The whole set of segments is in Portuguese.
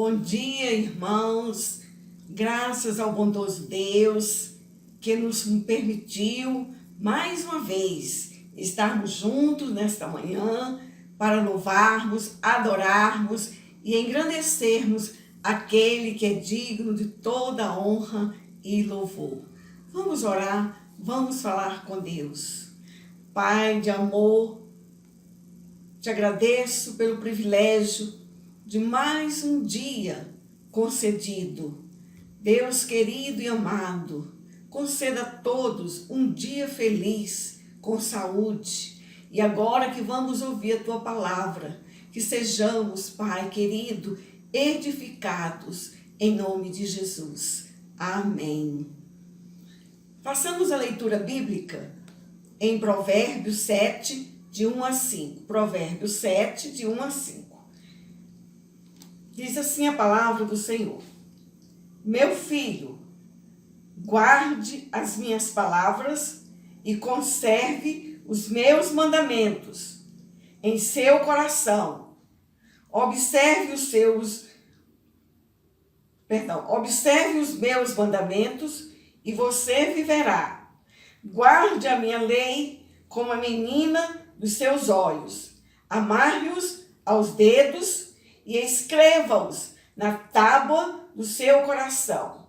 Bom dia, irmãos. Graças ao bondoso Deus que nos permitiu mais uma vez estarmos juntos nesta manhã para louvarmos, adorarmos e engrandecermos aquele que é digno de toda honra e louvor. Vamos orar, vamos falar com Deus. Pai de amor, te agradeço pelo privilégio de mais um dia concedido. Deus querido e amado, conceda a todos um dia feliz, com saúde. E agora que vamos ouvir a tua palavra, que sejamos, Pai querido, edificados em nome de Jesus. Amém. Façamos a leitura bíblica em Provérbios 7, de 1 a 5. Provérbios 7, de 1 a 5. Diz assim a palavra do Senhor: Meu filho, guarde as minhas palavras e conserve os meus mandamentos em seu coração. Observe os meus mandamentos e você viverá. Guarde a minha lei como a menina dos seus olhos. Amarre-os aos dedos e escreva-os na tábua do seu coração.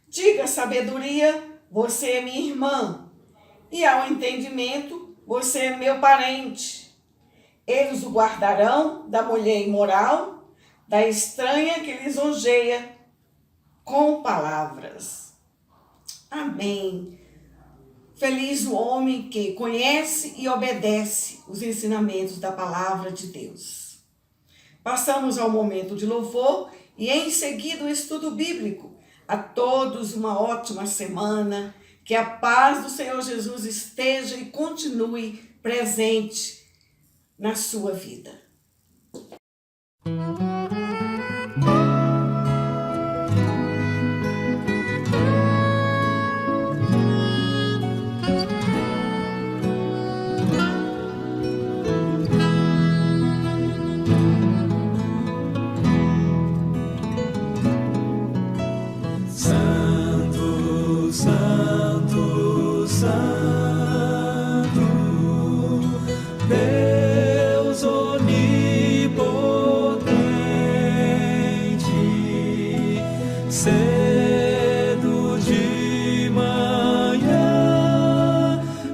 Diga à sabedoria, você é minha irmã, e ao entendimento, você é meu parente. Eles o guardarão da mulher imoral, da estranha que lisonjeia com palavras. Amém. Feliz o homem que conhece e obedece os ensinamentos da palavra de Deus. Passamos ao momento de louvor e em seguida o estudo bíblico. A todos uma ótima semana, que a paz do Senhor Jesus esteja e continue presente na sua vida. Cedo de manhã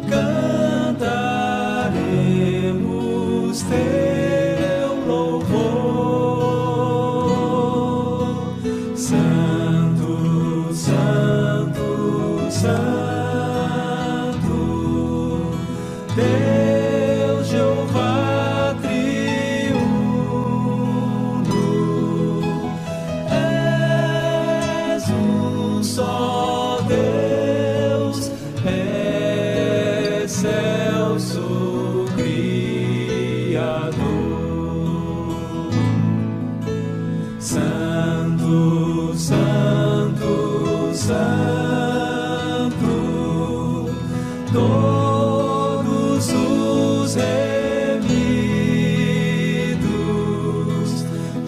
cantaremos teu louvor. Santo, Santo, Santo, Deus Jeová triuno. Só Deus, excelso Criador. Santo, Santo, Santo, todos os remidos,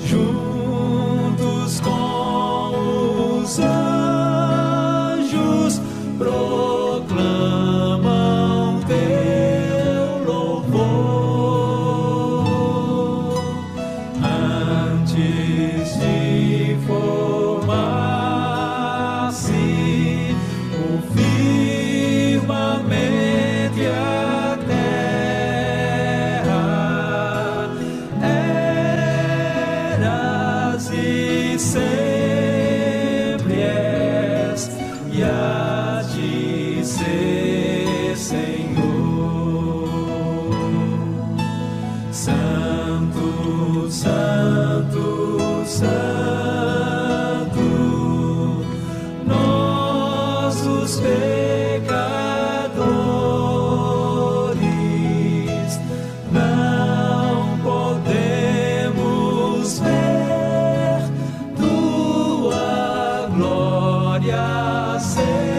juntos com os anjos, proclamam teu louvor. Antes de formar-se o firmamento e a terra, eras e sempre és, e hás de ser, Senhor. Santo, Santo, Santo, nós os pecadores não podemos ver tua glória ser.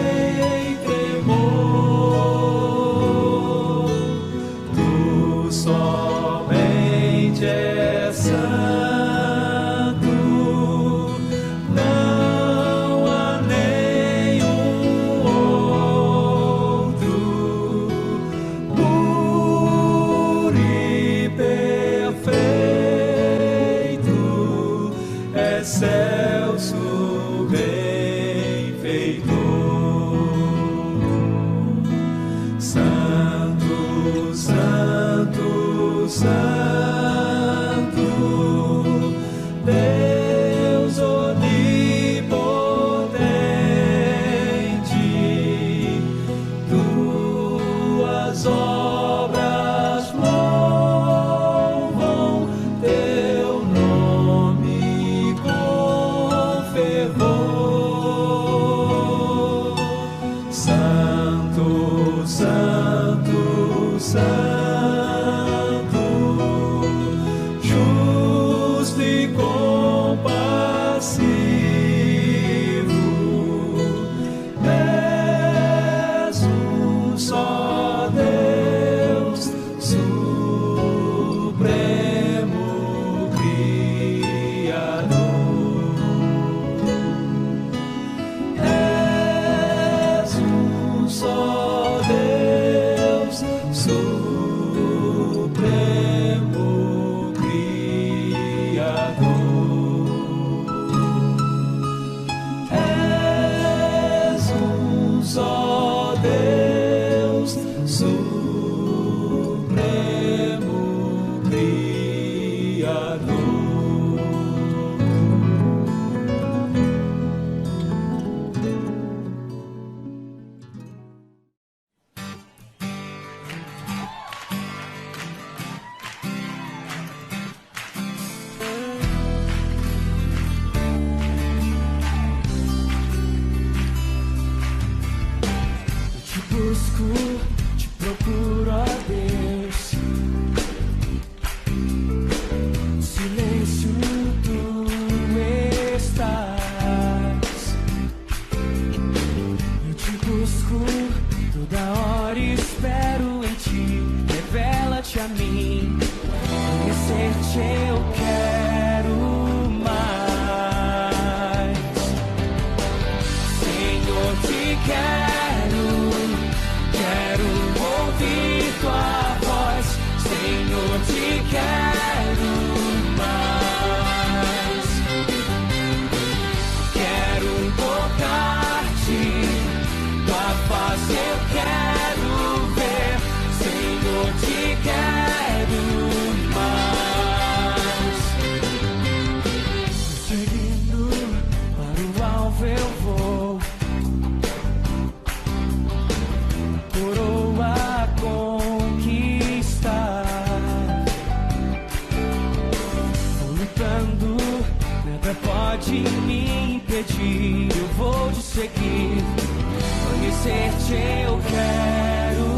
excelso benfeitor. Santo, Santo, Santo, Deus onipotente, tuas obras louvam teu nome com fervor. Santo, Santo, Santo, justo e compassivo, és um só Deus, supremo Criador. És um só Deus, supremo Criador. És um só Deus, supremo Criador. Te busco, te procuro, ó Deus. No silêncio tu estás. Eu te busco toda hora e espero em ti. Revela-te a mim. Conhecer-te eu quero mais. Senhor, te quero. Quero ouvir tua voz, Senhor, te quero mais. Quero tocar-te, tua face eu quero ver, Senhor, te quero mais. Seguindo para o alvo eu vou. Coroa conquistar. Vou lutando, nada pode me impedir. Eu vou te seguir, conhecer-te eu quero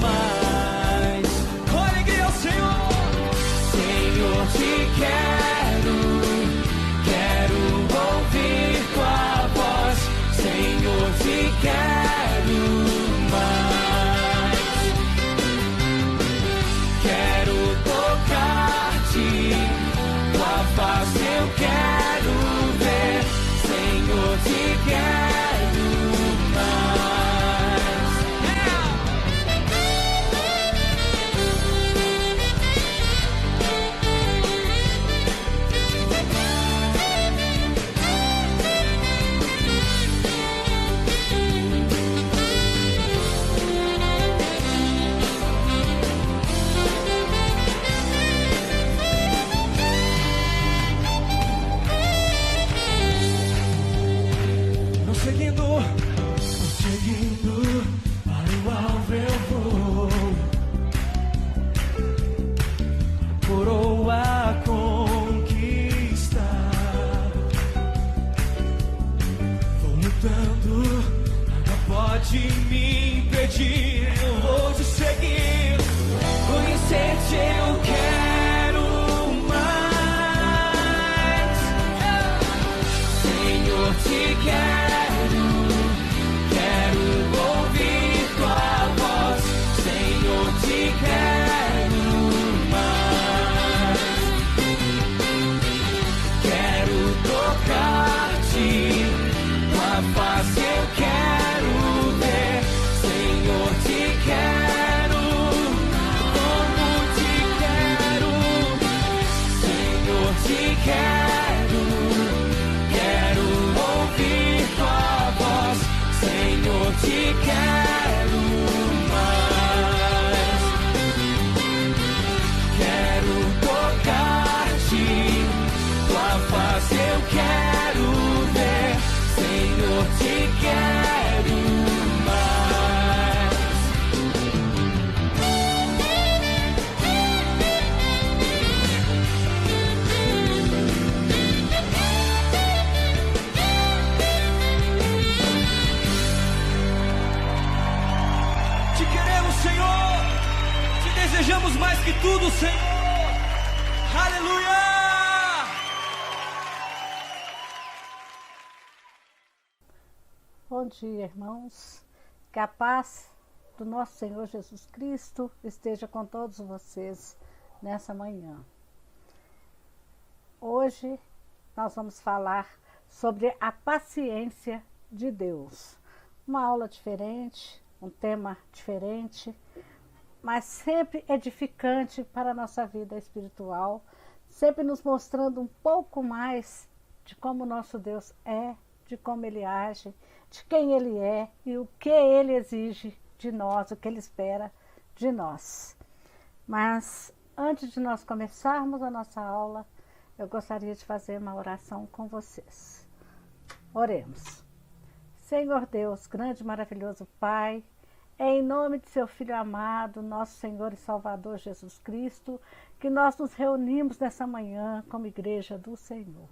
mais. Com alegria ao Senhor, Senhor, te quero. Quero ouvir tua voz, Senhor, te quero mais. Quero tocar-te, tua face eu quero ver, Senhor, te quero mais. Seguindo, para o alvo eu vou. Coroa conquistar. Vou lutando, nada pode me impedir. Eu vou te seguir, conhecer-te eu quero mais. Senhor, te quero. Quero ouvir tua voz, Senhor, te quero mais. Quero tocar-te, tua face eu quero ver, Senhor, te quero ver, Senhor, te quero mais. Te queremos, Senhor, te desejamos mais que tudo, Senhor. Aleluia! Bom dia, irmãos. Que a paz do nosso Senhor Jesus Cristo esteja com todos vocês nessa manhã. Hoje nós vamos falar sobre a paciência de Deus. Uma aula diferente, um tema diferente, mas sempre edificante para a nossa vida espiritual, sempre nos mostrando um pouco mais de como nosso Deus é, de como Ele age, de quem Ele é e o que Ele exige de nós, o que Ele espera de nós. Mas antes de nós começarmos a nossa aula, eu gostaria de fazer uma oração com vocês. Oremos. Senhor Deus, grande e maravilhoso Pai, é em nome de seu Filho amado, nosso Senhor e Salvador Jesus Cristo, que nós nos reunimos nessa manhã como igreja do Senhor.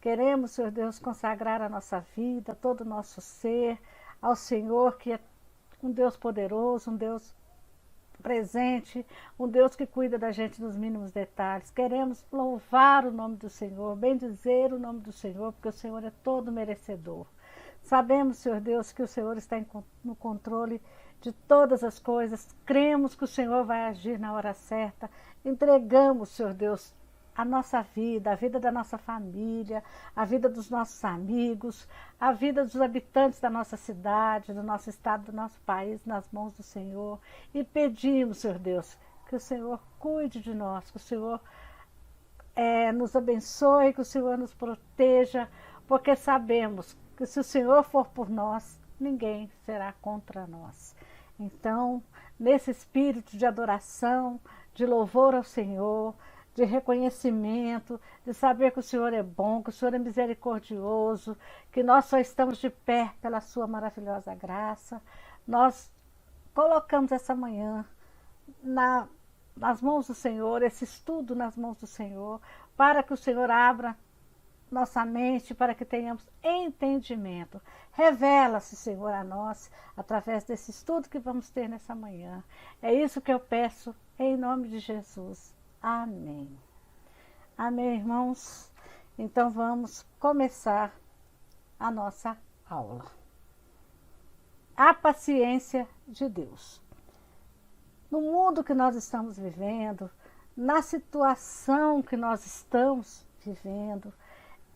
Queremos, Senhor Deus, consagrar a nossa vida, todo o nosso ser, ao Senhor, que é um Deus poderoso, um Deus presente, um Deus que cuida da gente nos mínimos detalhes. Queremos louvar o nome do Senhor, bendizer o nome do Senhor, porque o Senhor é todo merecedor. Sabemos, Senhor Deus, que o Senhor está no controle de todas as coisas. Cremos que o Senhor vai agir na hora certa. Entregamos, Senhor Deus, a nossa vida, a vida da nossa família, a vida dos nossos amigos, a vida dos habitantes da nossa cidade, do nosso estado, do nosso país, nas mãos do Senhor. E pedimos, Senhor Deus, que o Senhor cuide de nós, que o Senhor nos abençoe, que o Senhor nos proteja, porque sabemos que se o Senhor for por nós, ninguém será contra nós. Então, nesse espírito de adoração, de louvor ao Senhor, de reconhecimento, de saber que o Senhor é bom, que o Senhor é misericordioso, que nós só estamos de pé pela sua maravilhosa graça, nós colocamos essa manhã nas mãos do Senhor, esse estudo nas mãos do Senhor, para que o Senhor abra nossa mente, para que tenhamos entendimento. Revela-se, Senhor, a nós, através desse estudo que vamos ter nessa manhã. É isso que eu peço, em nome de Jesus. Amém. Amém, irmãos? Então vamos começar a nossa aula. A paciência de Deus. No mundo que nós estamos vivendo, na situação que nós estamos vivendo,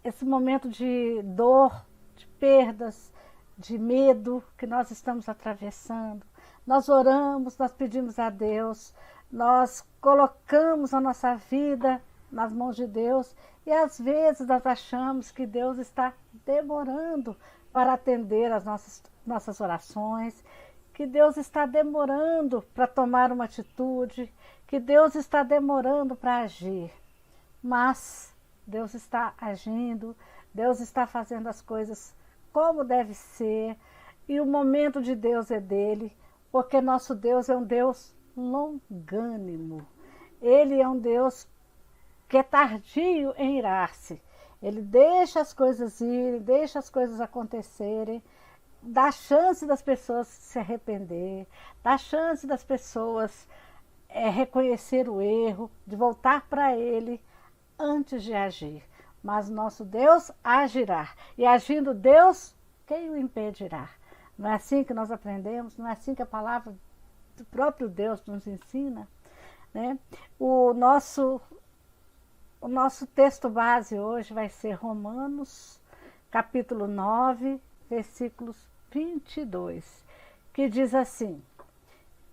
esse momento de dor, de perdas, de medo que nós estamos atravessando, nós oramos, nós pedimos a Deus, nós colocamos a nossa vida nas mãos de Deus e às vezes nós achamos que Deus está demorando para atender as nossas orações, que Deus está demorando para tomar uma atitude, que Deus está demorando para agir. Mas Deus está agindo, Deus está fazendo as coisas como deve ser e o momento de Deus é dele, porque nosso Deus é um Deus longânimo. Ele é um Deus que é tardio em irar-se. Ele deixa as coisas irem, deixa as coisas acontecerem, dá chance das pessoas se arrepender, dá chance das pessoas reconhecer o erro, de voltar para Ele antes de agir. Mas nosso Deus agirá. E agindo Deus, quem o impedirá? Não é assim que nós aprendemos? Não é assim que a palavra do próprio Deus nos ensina? Né? O nosso texto base hoje vai ser Romanos, capítulo 9, versículos 22, que diz assim: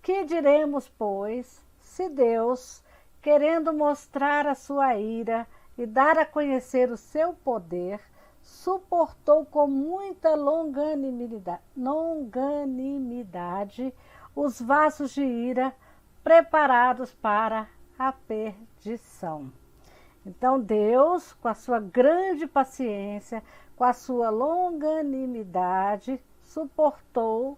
que diremos, pois, se Deus, querendo mostrar a sua ira e dar a conhecer o seu poder, suportou com muita longanimidade os vasos de ira preparados para a perdição. Então Deus, com a sua grande paciência, com a sua longanimidade, suportou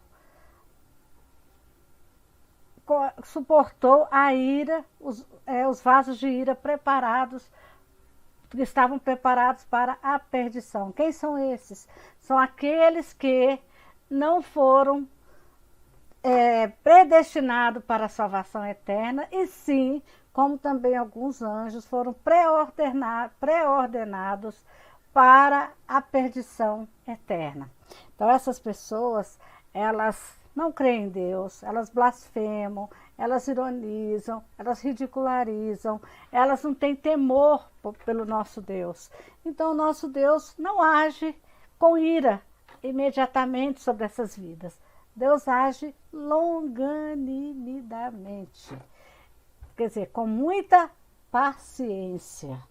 a ira, os vasos de ira preparados, que estavam preparados para a perdição. Quem são esses? São aqueles que não foram predestinados para a salvação eterna, e sim, como também alguns anjos foram pré-ordenados para a perdição eterna. Então essas pessoas, elas não creem em Deus, elas blasfemam, elas ironizam, elas ridicularizam, elas não têm temor pelo nosso Deus. Então o nosso Deus não age com ira imediatamente sobre essas vidas. Deus age longanimidamente, quer dizer, com muita paciência.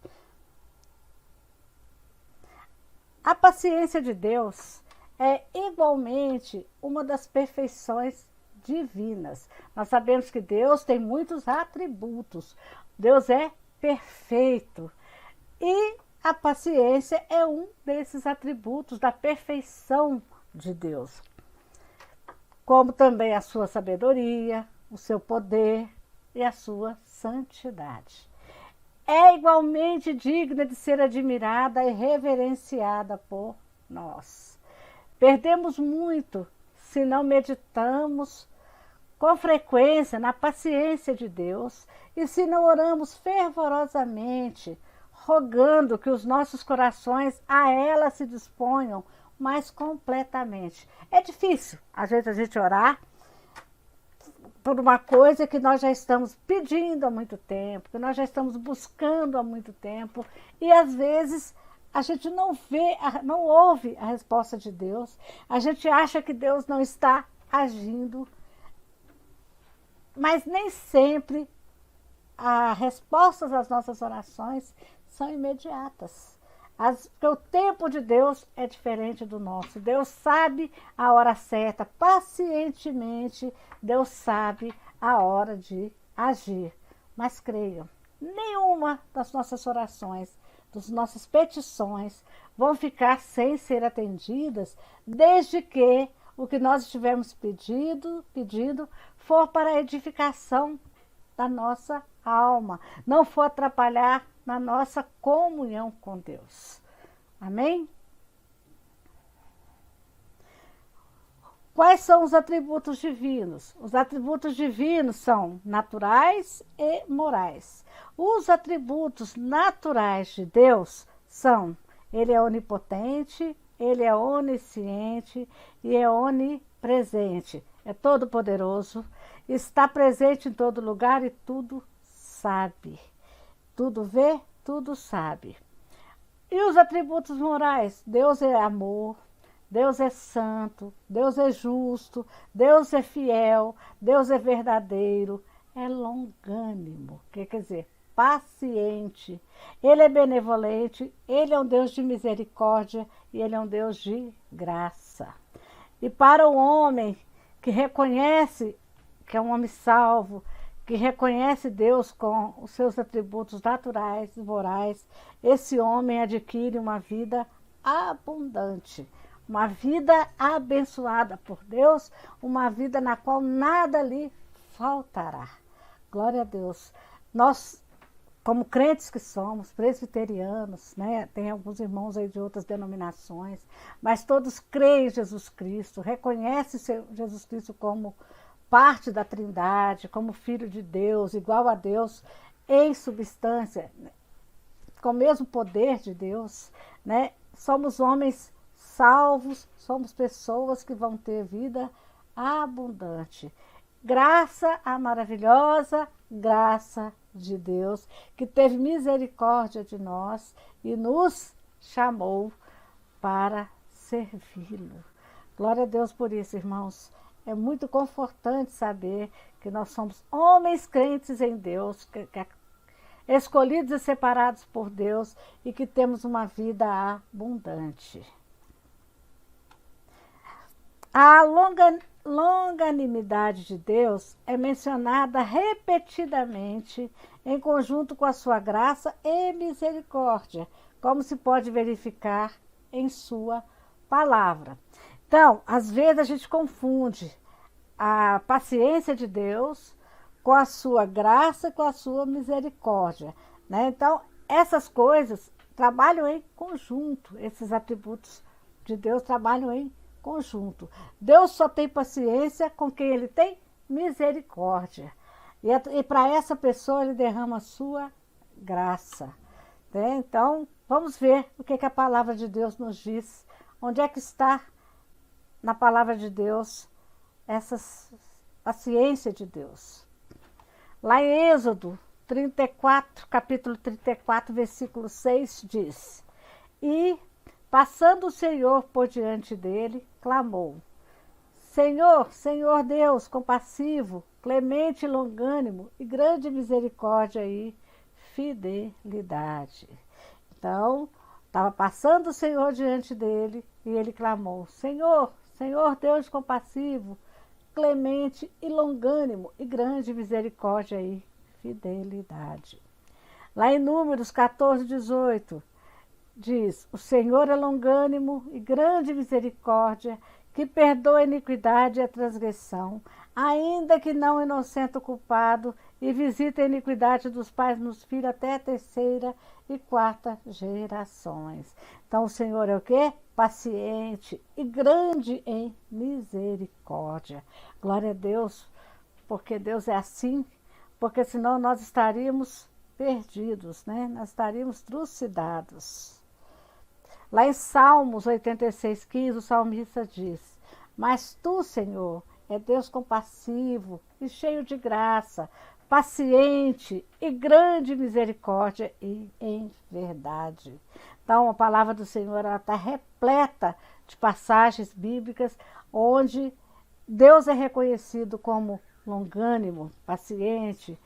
A paciência de Deus é igualmente uma das perfeições divinas. Nós sabemos que Deus tem muitos atributos. Deus é perfeito. E a paciência é um desses atributos da perfeição de Deus. Como também a sua sabedoria, o seu poder e a sua santidade. É igualmente digna de ser admirada e reverenciada por nós. Perdemos muito se não meditamos com frequência na paciência de Deus e se não oramos fervorosamente, rogando que os nossos corações a ela se disponham mais completamente. É difícil, às vezes, a gente orar por uma coisa que nós já estamos pedindo há muito tempo, que nós já estamos buscando há muito tempo, e às vezes a gente não ouve a resposta de Deus, a gente acha que Deus não está agindo, mas nem sempre as respostas às nossas orações são imediatas. Porque o tempo de Deus é diferente do nosso. Deus sabe a hora certa, pacientemente, Deus sabe a hora de agir. Mas creiam, nenhuma das nossas orações, das nossas petições, vão ficar sem ser atendidas, desde que o que nós estivermos pedindo for para a edificação da nossa alma, não for atrapalhar na nossa comunhão com Deus. Amém? Quais são os atributos divinos? Os atributos divinos são naturais e morais. Os atributos naturais de Deus são: Ele é onipotente, Ele é onisciente e é onipresente. É todo-poderoso, está presente em todo lugar e tudo sabe. Tudo vê, tudo sabe. E os atributos morais? Deus é amor, Deus é santo, Deus é justo, Deus é fiel, Deus é verdadeiro, é longânimo, quer dizer, paciente. Ele é benevolente, Ele é um Deus de misericórdia e Ele é um Deus de graça. E para o homem que reconhece que é um homem salvo, que reconhece Deus com os seus atributos naturais e morais, esse homem adquire uma vida abundante, uma vida abençoada por Deus, uma vida na qual nada lhe faltará. Glória a Deus. Nós, como crentes que somos, presbiterianos, né, tem alguns irmãos aí de outras denominações, mas todos creem em Jesus Cristo, reconhecem Jesus Cristo como parte da Trindade, como Filho de Deus, igual a Deus em substância, com o mesmo poder de Deus, né? Somos homens salvos, somos pessoas que vão ter vida abundante. Graça a maravilhosa graça de Deus, que teve misericórdia de nós e nos chamou para servi-lo. Glória a Deus por isso, irmãos. É muito confortante saber que nós somos homens crentes em Deus, escolhidos e separados por Deus e que temos uma vida abundante. A longanimidade de Deus é mencionada repetidamente em conjunto com a sua graça e misericórdia, como se pode verificar em sua palavra. Então, às vezes a gente confunde a paciência de Deus com a sua graça e com a sua misericórdia, né? Então, essas coisas trabalham em conjunto, esses atributos de Deus trabalham em conjunto. Deus só tem paciência com quem ele tem misericórdia. E para essa pessoa ele derrama a sua graça, né? Então, vamos ver o que a palavra de Deus nos diz. Onde é que está na palavra de Deus essa paciência de Deus? Lá em Êxodo 34, capítulo 34, versículo 6, diz: E, passando o Senhor por diante dele, clamou: Senhor, Senhor Deus, compassivo, clemente e longânimo, e grande misericórdia e fidelidade. Então, estava passando o Senhor diante dele, e ele clamou: Senhor, Senhor Deus compassivo, clemente e longânimo, e grande misericórdia e fidelidade. Lá em Números 14, 18, diz: O Senhor é longânimo e grande misericórdia, que perdoa a iniquidade e a transgressão, ainda que não inocente o culpado, e visita a iniquidade dos pais nos filhos até a terceira e quarta gerações. Então o Senhor é o quê? Paciente e grande em misericórdia. Glória a Deus, porque Deus é assim, porque senão nós estaríamos perdidos, né? Nós estaríamos trucidados. Lá em Salmos 86, 15, o salmista diz: Mas tu, Senhor, é Deus compassivo e cheio de graça, paciente e grande misericórdia e em verdade. Então, a palavra do Senhor está repleta de passagens bíblicas onde Deus é reconhecido como longânimo, paciente,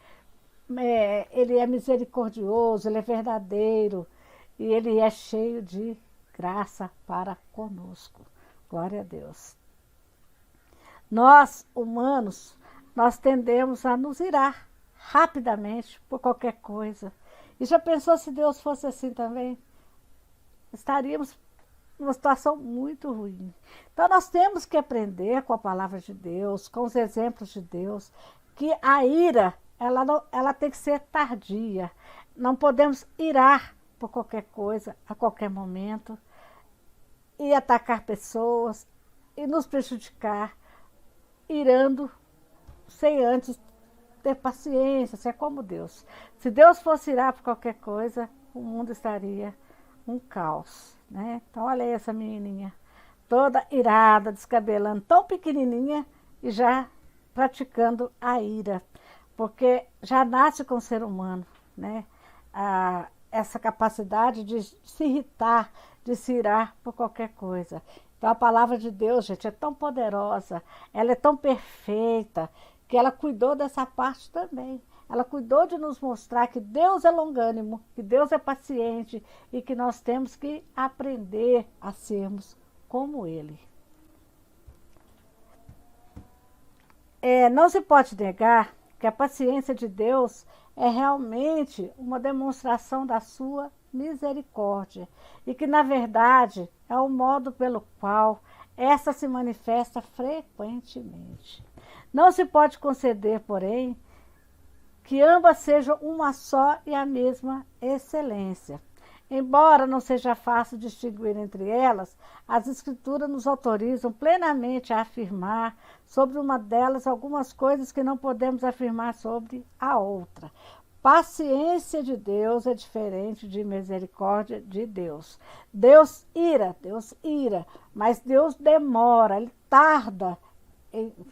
ele é misericordioso, ele é verdadeiro e ele é cheio de graça para conosco. Glória a Deus. Nós, humanos, nós tendemos a nos irar rapidamente por qualquer coisa. E já pensou se Deus fosse assim também? Estaríamos numa situação muito ruim. Então nós temos que aprender com a palavra de Deus, com os exemplos de Deus, que a ira, ela tem que ser tardia. Não podemos irar por qualquer coisa, a qualquer momento, e atacar pessoas, e nos prejudicar, irando sem antes ter paciência, ser como Deus. Se Deus fosse irar por qualquer coisa, o mundo estaria um caos, né? Então olha aí essa menininha, toda irada, descabelando, tão pequenininha e já praticando a ira, porque já nasce com o ser humano, né? Essa capacidade de se irritar, de se irar por qualquer coisa. Então a palavra de Deus, gente, é tão poderosa, ela é tão perfeita, que ela cuidou dessa parte também. Ela cuidou de nos mostrar que Deus é longânimo, que Deus é paciente e que nós temos que aprender a sermos como Ele. Não se pode negar que a paciência de Deus é realmente uma demonstração da sua misericórdia e que, na verdade, é o modo pelo qual essa se manifesta frequentemente. Não se pode conceder, porém, que ambas sejam uma só e a mesma excelência. Embora não seja fácil distinguir entre elas, as Escrituras nos autorizam plenamente a afirmar sobre uma delas algumas coisas que não podemos afirmar sobre a outra. Paciência de Deus é diferente de misericórdia de Deus. Deus ira, mas Deus demora, Ele tarda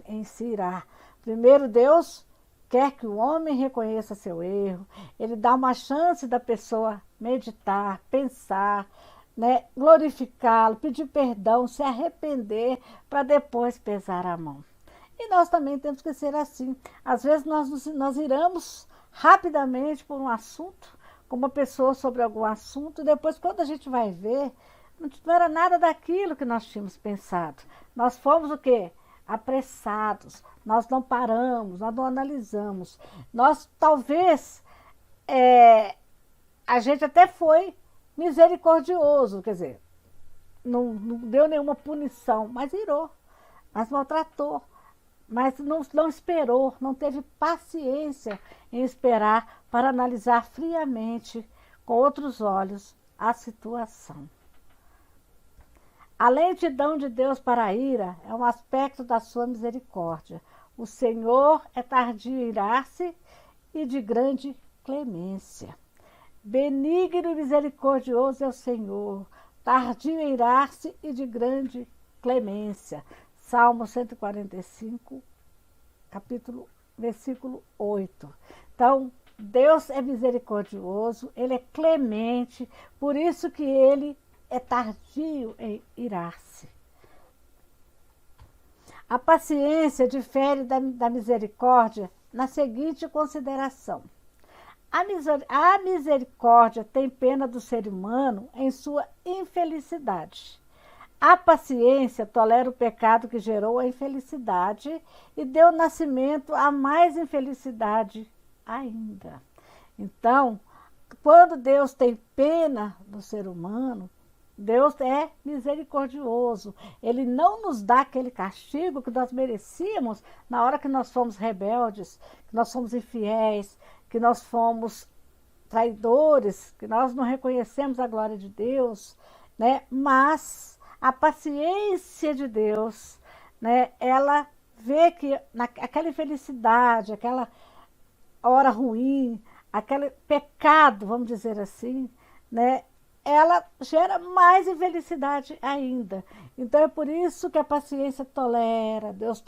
em se irar. Primeiro, Deus quer que o homem reconheça seu erro, Ele dá uma chance da pessoa meditar, pensar, né, glorificá-lo, pedir perdão, se arrepender, para depois pesar a mão. E nós também temos que ser assim. Às vezes nós iramos rapidamente por um assunto, com uma pessoa sobre algum assunto, e depois quando a gente vai ver, não era nada daquilo que nós tínhamos pensado. Nós fomos o quê? apressados, nós não paramos, nós não analisamos. Nós talvez, a gente até foi misericordioso, quer dizer, não deu nenhuma punição, mas irou, mas maltratou, mas não esperou, não teve paciência em esperar para analisar friamente, com outros olhos, a situação. A lentidão de Deus para a ira é um aspecto da sua misericórdia. O Senhor é tardio em irar-se e de grande clemência. Benigno e misericordioso é o Senhor, tardio em irar-se e de grande clemência. Salmo 145, versículo 8. Então, Deus é misericordioso, Ele é clemente, por isso que Ele é tardio em irar-se. A paciência difere da misericórdia na seguinte consideração. A misericórdia tem pena do ser humano em sua infelicidade. A paciência tolera o pecado que gerou a infelicidade e deu nascimento a mais infelicidade ainda. Então, quando Deus tem pena do ser humano, Deus é misericordioso. Ele não nos dá aquele castigo que nós merecíamos na hora que nós fomos rebeldes, que nós fomos infiéis, que nós fomos traidores, que nós não reconhecemos a glória de Deus, né? Mas a paciência de Deus, né? Ela vê que aquela infelicidade, aquela hora ruim, aquele pecado, vamos dizer assim, né? Ela gera mais infelicidade ainda. Então é por isso que a paciência tolera, Deus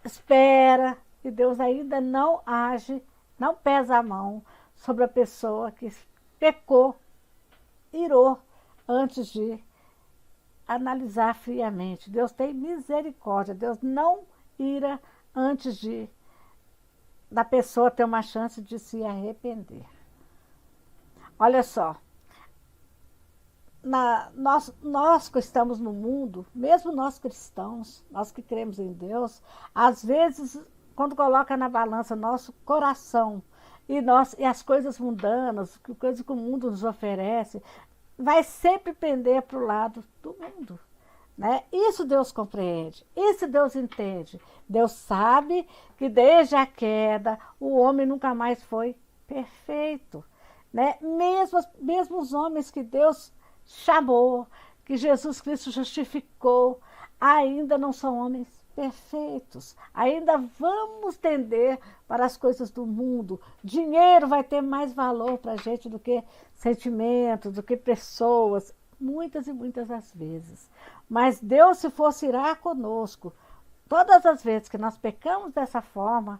espera, e Deus ainda não age, não pesa a mão sobre a pessoa que pecou, irou, antes de analisar friamente. Deus tem misericórdia, Deus não ira antes da pessoa ter uma chance de se arrepender. Olha só, nós que estamos no mundo, mesmo nós cristãos, nós que cremos em Deus, às vezes, quando coloca na balança nosso coração e as coisas mundanas, coisas que o mundo nos oferece, vai sempre pender para o lado do mundo. Né? Isso Deus compreende, isso Deus entende. Deus sabe que desde a queda o homem nunca mais foi perfeito. Né? Mesmo os homens que Deus chamou, que Jesus Cristo justificou, ainda não são homens perfeitos. Ainda vamos tender para as coisas do mundo. Dinheiro vai ter mais valor para a gente do que sentimentos, do que pessoas, muitas e muitas das vezes. Mas Deus, se fosse irar conosco, todas as vezes que nós pecamos dessa forma,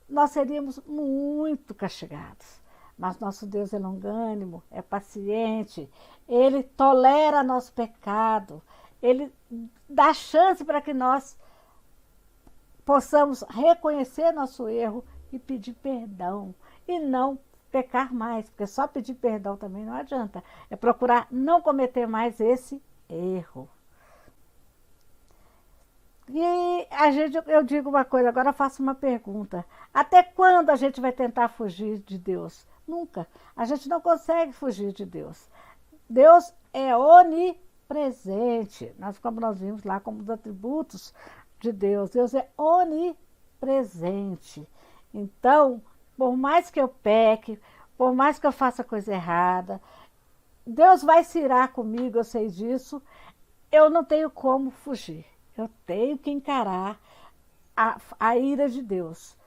nós seríamos muito castigados. Mas nosso Deus é longânimo, é paciente, Ele tolera nosso pecado, Ele dá chance para que nós possamos reconhecer nosso erro e pedir perdão, e não pecar mais, porque só pedir perdão também não adianta, é procurar não cometer mais esse erro. E eu digo uma coisa, agora eu faço uma pergunta. Até quando a gente vai tentar fugir de Deus? Nunca. A gente não consegue fugir de Deus. Deus é onipresente. Como nós vimos lá como os atributos de Deus. Deus é onipresente. Então, por mais que eu peque, por mais que eu faça coisa errada, Deus vai se irar comigo, eu sei disso. Eu não tenho como fugir. Eu tenho que encarar a ira de Deus.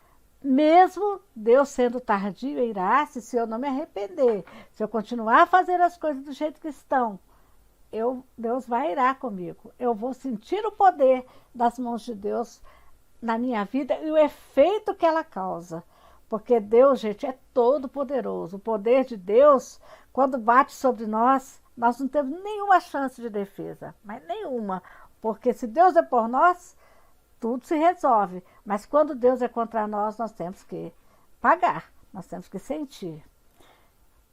Mesmo Deus sendo tardio em irar-se, se eu não me arrepender, se eu continuar a fazer as coisas do jeito que estão, Deus vai irar comigo. Eu vou sentir o poder das mãos de Deus na minha vida e o efeito que ela causa. Porque Deus, gente, é todo poderoso. O poder de Deus, quando bate sobre nós não temos nenhuma chance de defesa, mas nenhuma. Porque se Deus é por nós, tudo se resolve. Mas quando Deus é contra nós, nós temos que pagar, nós temos que sentir.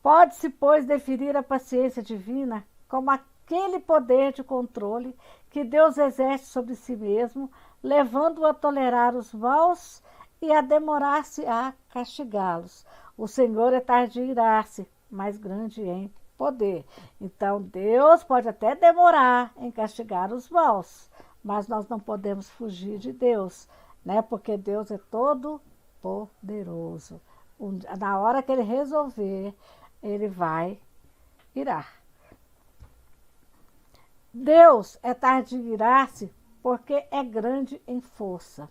Pode-se, pois, definir a paciência divina como a aquele poder de controle que Deus exerce sobre si mesmo, levando-o a tolerar os maus e a demorar-se a castigá-los. O Senhor é tardio em irar-se, mas grande em poder. Então, Deus pode até demorar em castigar os maus, mas nós não podemos fugir de Deus, né? Porque Deus é todo poderoso. Na hora que Ele resolver, Ele vai irar. Deus é tardio em irar-se porque é grande em força.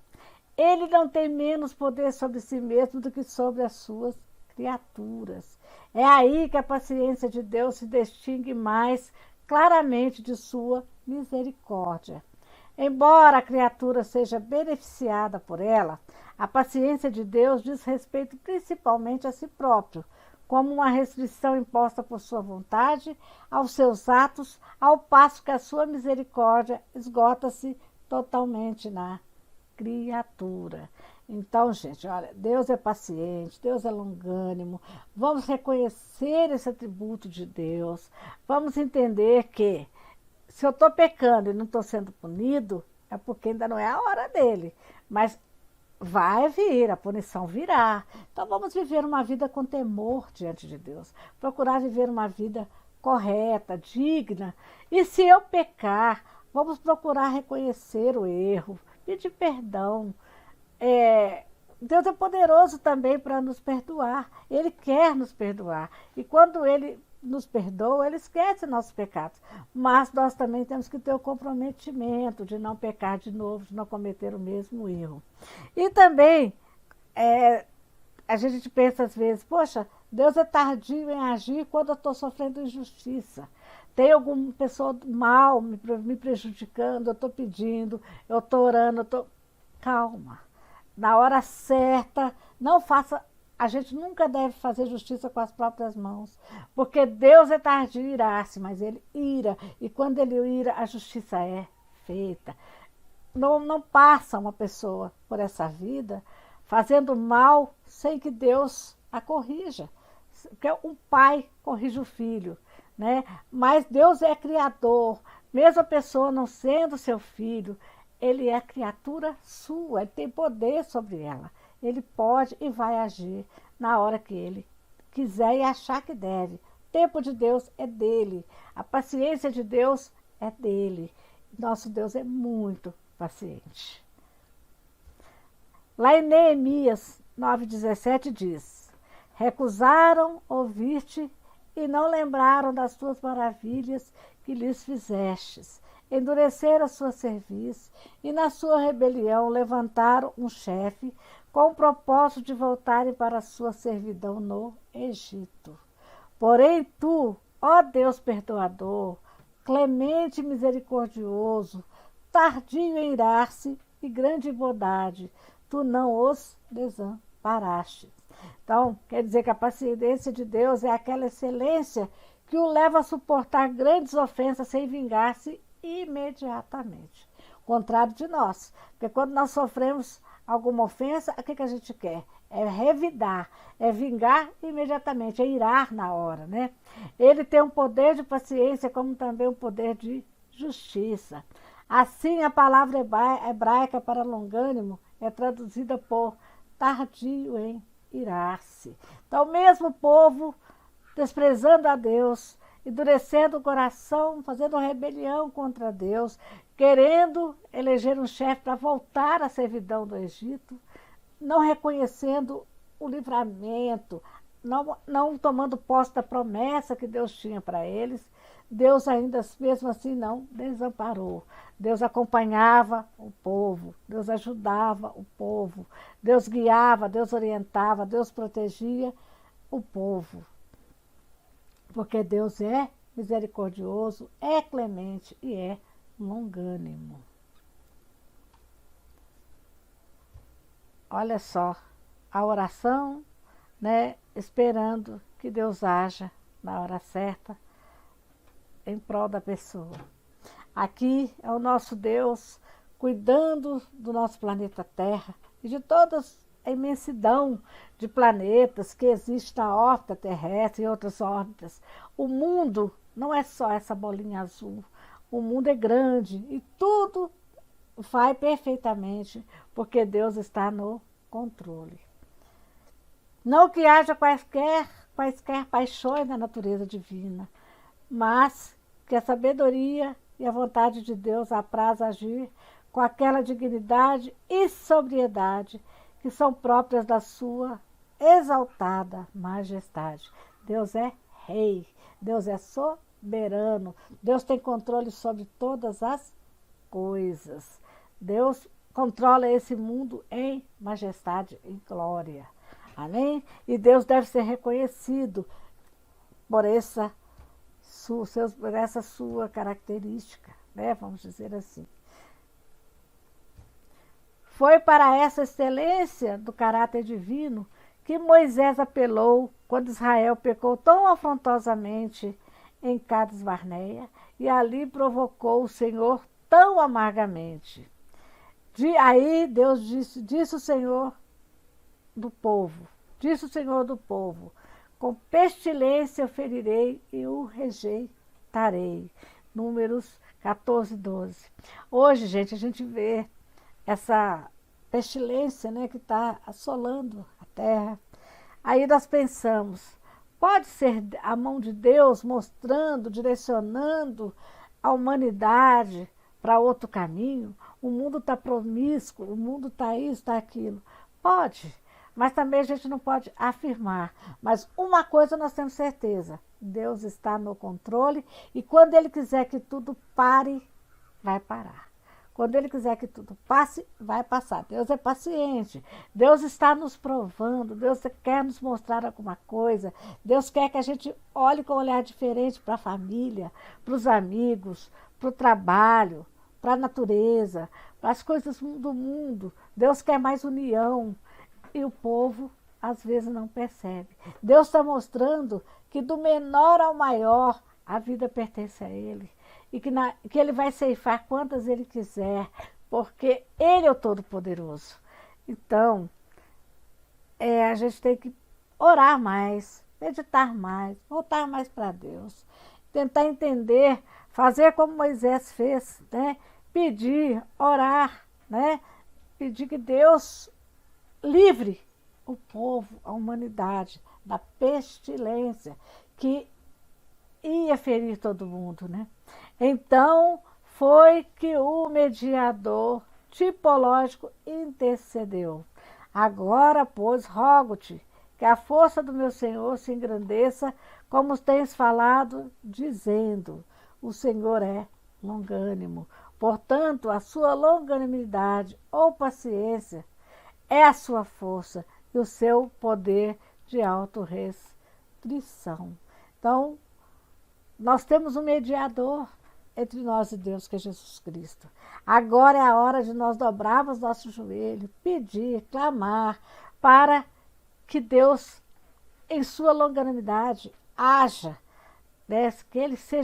Ele não tem menos poder sobre si mesmo do que sobre as suas criaturas. É aí que a paciência de Deus se distingue mais claramente de sua misericórdia. Embora a criatura seja beneficiada por ela, a paciência de Deus diz respeito principalmente a si próprio, como uma restrição imposta por sua vontade aos seus atos, ao passo que a sua misericórdia esgota-se totalmente na criatura. Então, gente, olha, Deus é paciente, Deus é longânimo, vamos reconhecer esse atributo de Deus, vamos entender que se eu estou pecando e não estou sendo punido, é porque ainda não é a hora dele, mas vai vir, a punição virá. Então vamos viver uma vida com temor diante de Deus, procurar viver uma vida correta, digna, e se eu pecar, vamos procurar reconhecer o erro, pedir perdão. Deus é poderoso também para nos perdoar. Ele quer nos perdoar. E quando Ele nos perdoa, Ele esquece nossos pecados. Mas nós também temos que ter o comprometimento de não pecar de novo, de não cometer o mesmo erro. E também, a gente pensa às vezes, poxa, Deus é tardio em agir quando eu estou sofrendo injustiça. Tem alguma pessoa mal me prejudicando, eu estou pedindo, eu estou orando, Calma. Na hora certa, não faça. A gente nunca deve fazer justiça com as próprias mãos, porque Deus é tardio em irar-se, mas Ele ira, e quando Ele ira, a justiça é feita. Não passa uma pessoa por essa vida fazendo mal sem que Deus a corrija, porque um pai corrige o filho, né? Mas Deus é criador, mesmo a pessoa não sendo seu filho, Ele é criatura sua, Ele tem poder sobre ela. Ele pode e vai agir na hora que Ele quiser e achar que deve. O tempo de Deus é dele, a paciência de Deus é dele. Nosso Deus é muito paciente. Lá em Neemias 9,17 diz: recusaram ouvir-te e não lembraram das tuas maravilhas que lhes fizestes. Endureceram a sua cerviz e na sua rebelião levantaram um chefe com o propósito de voltarem para a sua servidão no Egito. Porém tu, ó Deus perdoador, clemente e misericordioso, tardio em irar-se e grande em bondade, tu não os desamparaste. Então, quer dizer que a paciência de Deus é aquela excelência que o leva a suportar grandes ofensas sem vingar-se imediatamente. Contrário de nós, porque quando nós sofremos alguma ofensa, o que a gente quer? É revidar, é vingar imediatamente, é irar na hora, né? Ele tem um poder de paciência, como também um poder de justiça. Assim, a palavra hebraica para longânimo é traduzida por tardio em irar-se. Então, mesmo o povo desprezando a Deus, endurecendo o coração, fazendo rebelião contra Deus, querendo eleger um chefe para voltar à servidão do Egito, não reconhecendo o livramento, não tomando posse da promessa que Deus tinha para eles, Deus ainda, mesmo assim, não desamparou. Deus acompanhava o povo, Deus ajudava o povo, Deus guiava, Deus orientava, Deus protegia o povo. Porque Deus é misericordioso, é clemente e é longânimo. Olha só, a oração, né, esperando que Deus haja na hora certa em prol da pessoa. Aqui é o nosso Deus cuidando do nosso planeta Terra e de toda a imensidão de planetas que existe na órbita terrestre e outras órbitas. O mundo, não é só essa bolinha azul. O mundo é grande e tudo vai perfeitamente, porque Deus está no controle. Não que haja quaisquer paixões na natureza divina, mas que a sabedoria e a vontade de Deus apraz agir com aquela dignidade e sobriedade que são próprias da sua exaltada majestade. Deus é rei, Deus é soberano, Deus tem controle sobre todas as coisas. Deus controla esse mundo em majestade e glória. Amém? E Deus deve ser reconhecido por essa sua característica, né? Vamos dizer assim. Foi para essa excelência do caráter divino que Moisés apelou quando Israel pecou tão afrontosamente em Cades Barneia e ali provocou o Senhor tão amargamente. Aí Deus disse o Senhor do povo, com pestilência eu ferirei e o rejeitarei. Números 14, 12. Hoje, gente, a gente vê essa pestilência, né, que está assolando a terra. Aí nós pensamos, pode ser a mão de Deus mostrando, direcionando a humanidade para outro caminho? O mundo está promíscuo, o mundo está isso, está aquilo. Pode, mas também a gente não pode afirmar. Mas uma coisa nós temos certeza, Deus está no controle e quando Ele quiser que tudo pare, vai parar. Quando Ele quiser que tudo passe, vai passar. Deus é paciente. Deus está nos provando. Deus quer nos mostrar alguma coisa. Deus quer que a gente olhe com um olhar diferente para a família, para os amigos, para o trabalho, para a natureza, para as coisas do mundo. Deus quer mais união. E o povo, às vezes, não percebe. Deus está mostrando que do menor ao maior, a vida pertence a Ele. E que Ele vai ceifar quantas Ele quiser, porque Ele é o Todo-Poderoso. Então, a gente tem que orar mais, meditar mais, voltar mais para Deus, tentar entender, fazer como Moisés fez, né? Pedir, orar, né? Pedir que Deus livre o povo, a humanidade, da pestilência que ia ferir todo mundo, né? Então, foi que o mediador tipológico intercedeu. Agora, pois, rogo-te que a força do meu Senhor se engrandeça, como tens falado, dizendo, o Senhor é longânimo. Portanto, a sua longanimidade ou paciência é a sua força e o seu poder de autorrestrição. Então, nós temos um mediador entre nós e Deus, que é Jesus Cristo. Agora é a hora de nós dobrarmos nosso joelho, pedir, clamar, para que Deus, em sua longanimidade, haja, né?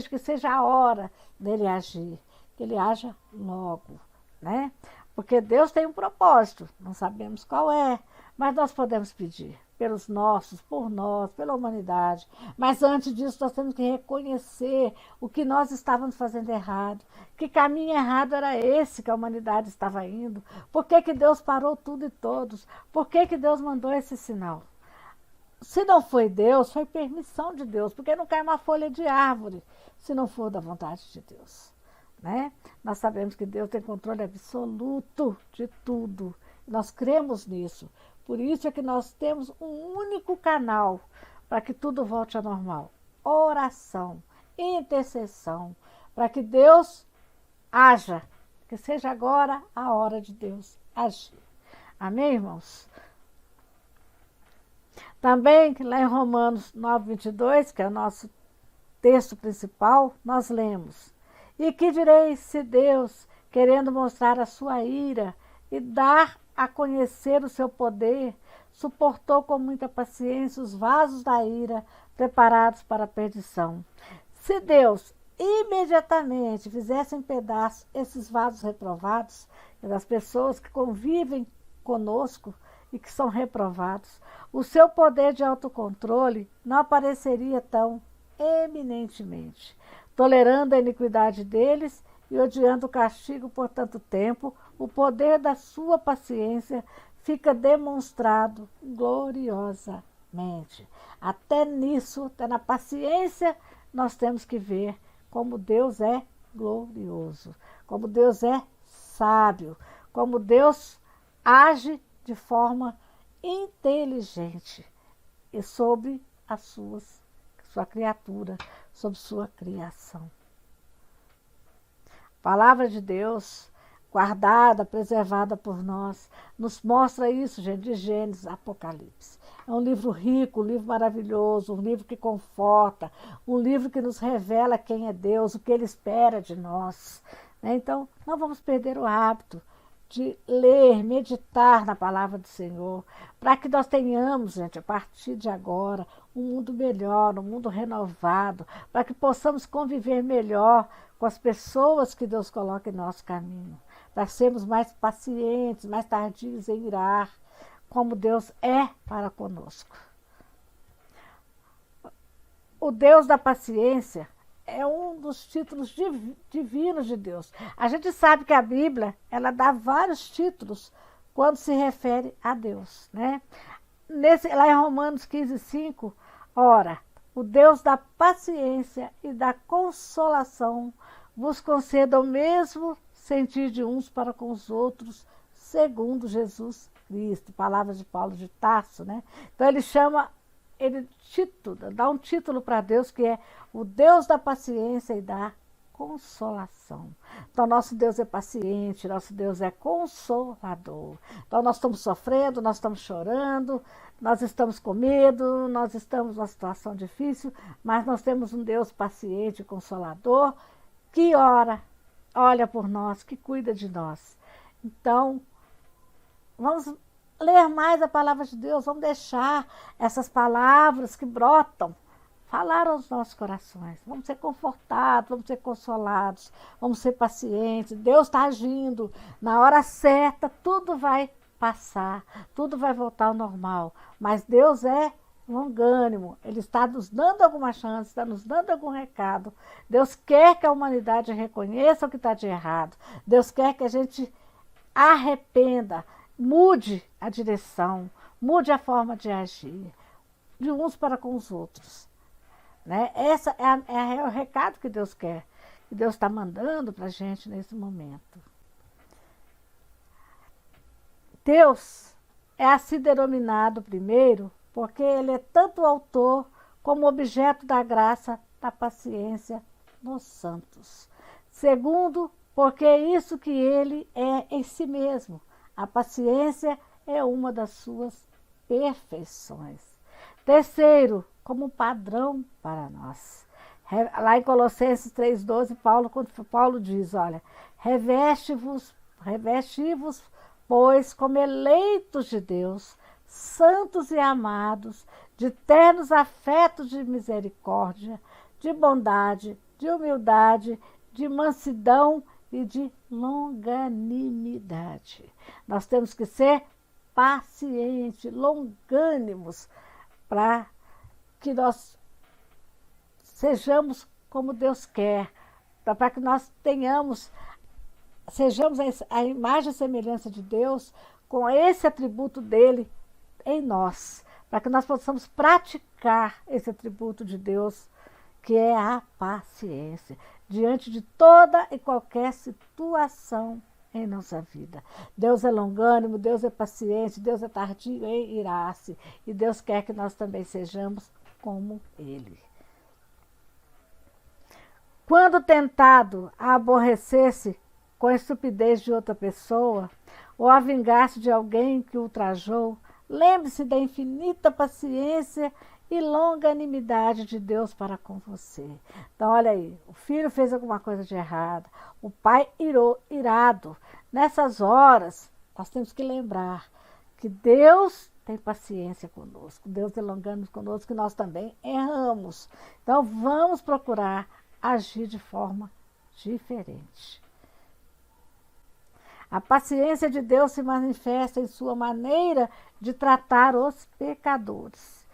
Que seja a hora dele agir, que ele haja logo, né? Porque Deus tem um propósito, não sabemos qual é, mas nós podemos pedir pelos nossos, por nós, pela humanidade. Mas antes disso nós temos que reconhecer o que nós estávamos fazendo errado, que caminho errado era esse que a humanidade estava indo, por que Deus parou tudo e todos, por que Deus mandou esse sinal. Se não foi Deus, foi permissão de Deus, porque não cai uma folha de árvore se não for da vontade de Deus. Né? Nós sabemos que Deus tem controle absoluto de tudo. Nós cremos nisso. Por isso é que nós temos um único canal para que tudo volte ao normal. Oração, intercessão, para que Deus haja, que seja agora a hora de Deus agir. Amém, irmãos? Também, lá em Romanos 9, 22, que é o nosso texto principal, nós lemos: e que direis se Deus, querendo mostrar a sua ira e dar a conhecer o seu poder, suportou com muita paciência os vasos da ira preparados para a perdição. Se Deus imediatamente fizesse em pedaços esses vasos reprovados, das pessoas que convivem conosco e que são reprovados, o seu poder de autocontrole não apareceria tão eminentemente. tolerando a iniquidade deles e odiando o castigo por tanto tempo, o poder da sua paciência fica demonstrado gloriosamente. Até nisso, até na paciência, nós temos que ver como Deus é glorioso, como Deus é sábio, como Deus age de forma inteligente e sobre sua criatura, sobre sua criação. A palavra de Deus, guardada, preservada por nós, nos mostra isso, gente, de Gênesis a Apocalipse. É um livro rico, um livro maravilhoso, um livro que conforta, um livro que nos revela quem é Deus, o que Ele espera de nós. Então, não vamos perder o hábito de ler, meditar na palavra do Senhor, para que nós tenhamos, gente, a partir de agora, um mundo melhor, um mundo renovado, para que possamos conviver melhor com as pessoas que Deus coloca em nosso caminho, para sermos mais pacientes, mais tardios em irar, como Deus é para conosco. O Deus da paciência é um dos títulos divinos de Deus. A gente sabe que a Bíblia, ela dá vários títulos quando se refere a Deus, né? Lá em Romanos 15:5, ora, o Deus da paciência e da consolação vos conceda o mesmo sentir de uns para com os outros, segundo Jesus Cristo. Palavras de Paulo de Tarso, né? Então ele dá um título para Deus, que é o Deus da paciência e da consolação. Então, nosso Deus é paciente, nosso Deus é consolador. Então, nós estamos sofrendo, nós estamos chorando, nós estamos com medo, nós estamos numa situação difícil, mas nós temos um Deus paciente e consolador que olha por nós, que cuida de nós. Então, vamos ler mais a palavra de Deus, vamos deixar essas palavras que brotam falar aos nossos corações. Vamos ser confortados, vamos ser consolados, vamos ser pacientes. Deus está agindo. Na hora certa, tudo vai passar, tudo vai voltar ao normal. Mas Deus é longânimo. Ele está nos dando alguma chance, está nos dando algum recado. Deus quer que a humanidade reconheça o que está de errado. Deus quer que a gente arrependa, mude a direção, mude a forma de agir, de uns para com os outros. Né? Esse é o recado que Deus quer, que Deus está mandando para a gente nesse momento. Deus é assim denominado primeiro, porque Ele é tanto o autor como objeto da graça, da paciência nos santos. Segundo, porque é isso que Ele é em si mesmo. A paciência é uma das suas perfeições. Terceiro, como padrão para nós. Lá em Colossenses 3,12, Paulo diz, olha, reveste-vos, pois, como eleitos de Deus, santos e amados, de ternos afetos de misericórdia, de bondade, de humildade, de mansidão e de longanimidade. Nós temos que ser pacientes, longânimos, para que nós sejamos como Deus quer, para que nós sejamos a imagem e semelhança de Deus, com esse atributo dele em nós, para que nós possamos praticar esse atributo de Deus, que é a paciência, diante de toda e qualquer situação em nossa vida. Deus é longânimo, Deus é paciente, Deus é tardio em irar-se, e Deus quer que nós também sejamos como Ele. Quando tentado a aborrecer-se com a estupidez de outra pessoa, ou a vingar-se de alguém que o ultrajou, lembre-se da infinita paciência e longanimidade de Deus para com você. Então, olha aí, o filho fez alguma coisa de errado, o pai irado. Nessas horas, nós temos que lembrar que Deus tem paciência conosco, Deus é longânimo conosco, que nós também erramos. Então, vamos procurar agir de forma diferente. A paciência de Deus se manifesta em sua maneira de tratar os pecadores.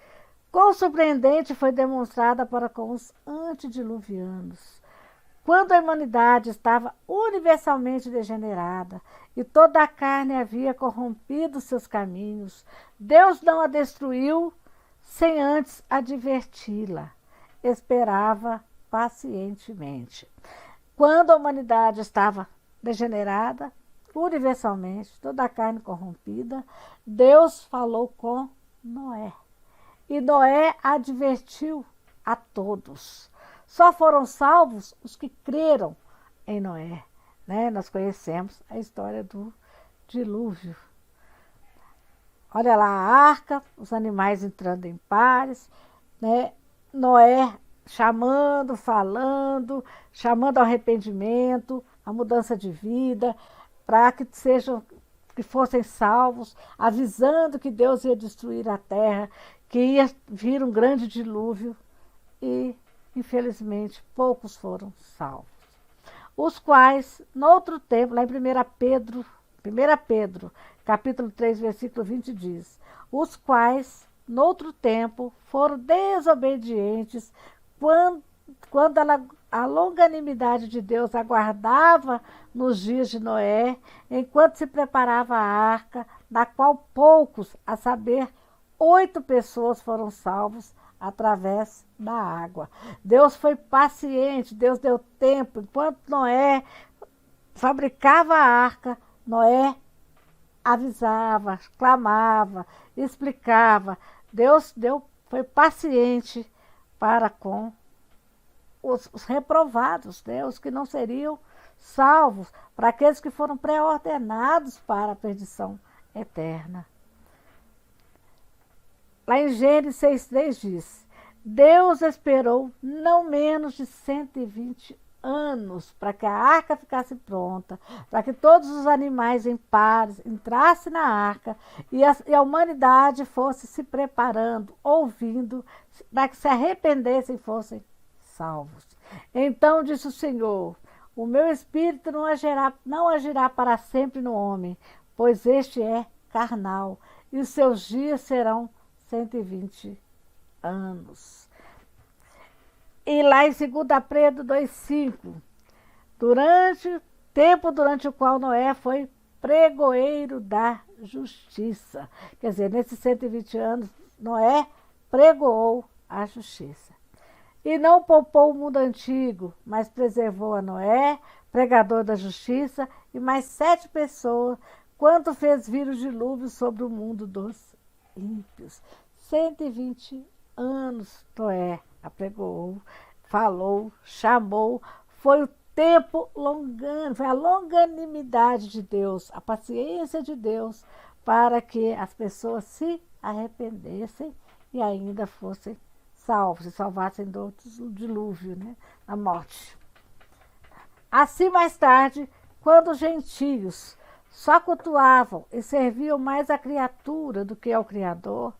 Quão surpreendente foi demonstrada para com os antediluvianos. quando a humanidade estava universalmente degenerada e toda a carne havia corrompido seus caminhos, Deus não a destruiu sem antes adverti-la. Esperava pacientemente. Quando a humanidade estava degenerada, universalmente, toda a carne corrompida, Deus falou com Noé. E Noé advertiu a todos. Só foram salvos os que creram em Noé. Nós conhecemos a história do dilúvio. Olha lá a arca, os animais entrando em pares, Noé chamando, falando, chamando ao arrependimento, a mudança de vida, para que fossem salvos, avisando que Deus ia destruir a terra, que ia vir um grande dilúvio, e, infelizmente, poucos foram salvos. Os quais, no outro tempo, lá em 1 Pedro, capítulo 3, versículo 20, diz: os quais, no outro tempo, foram desobedientes quando a longanimidade de Deus aguardava nos dias de Noé, enquanto se preparava a arca, na qual poucos, a saber, 8 pessoas foram salvos através da água. Deus foi paciente, Deus deu tempo. Enquanto Noé fabricava a arca, Noé avisava, clamava, explicava. Deus foi paciente para com os reprovados, os que não seriam salvos, para aqueles que foram pré-ordenados para a perdição eterna. Lá em Gênesis 6,3 diz: Deus esperou não menos de 120 anos para que a arca ficasse pronta, para que todos os animais em pares entrassem na arca e a humanidade fosse se preparando, ouvindo, para que se arrependessem e fossem salvos. Então disse o Senhor: o meu espírito não agirá para sempre no homem, pois este é carnal, e os seus dias serão 120 anos. E lá em 2 Pedro 2,5, durante o qual Noé foi pregoeiro da justiça. Quer dizer, nesses 120 anos, Noé pregoou a justiça. E não poupou o mundo antigo, mas preservou a Noé, pregador da justiça, e mais 7 pessoas, quanto fez vir o dilúvio sobre o mundo dos ímpios. 120 anos Noé apregoou, falou, chamou, foi o tempo longano, foi a longanimidade de Deus, a paciência de Deus, para que as pessoas se arrependessem e ainda fossem salvos, se salvassem do dilúvio, da morte. Assim, mais tarde, quando os gentios só cultuavam e serviam mais a criatura do que ao Criador,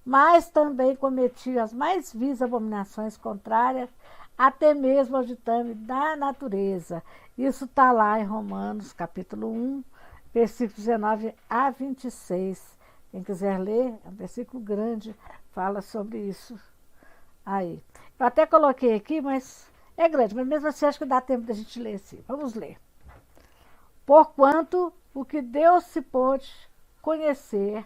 mas também cometiam as mais vis abominações contrárias até mesmo ao ditame da natureza. Isso está lá em Romanos, capítulo 1, versículos 19 a 26. Quem quiser ler, é um versículo grande, fala sobre isso aí. Eu até coloquei aqui, mas é grande, mas mesmo assim acho que dá tempo da gente ler assim. Vamos ler. Porquanto o que Deus se pôde conhecer,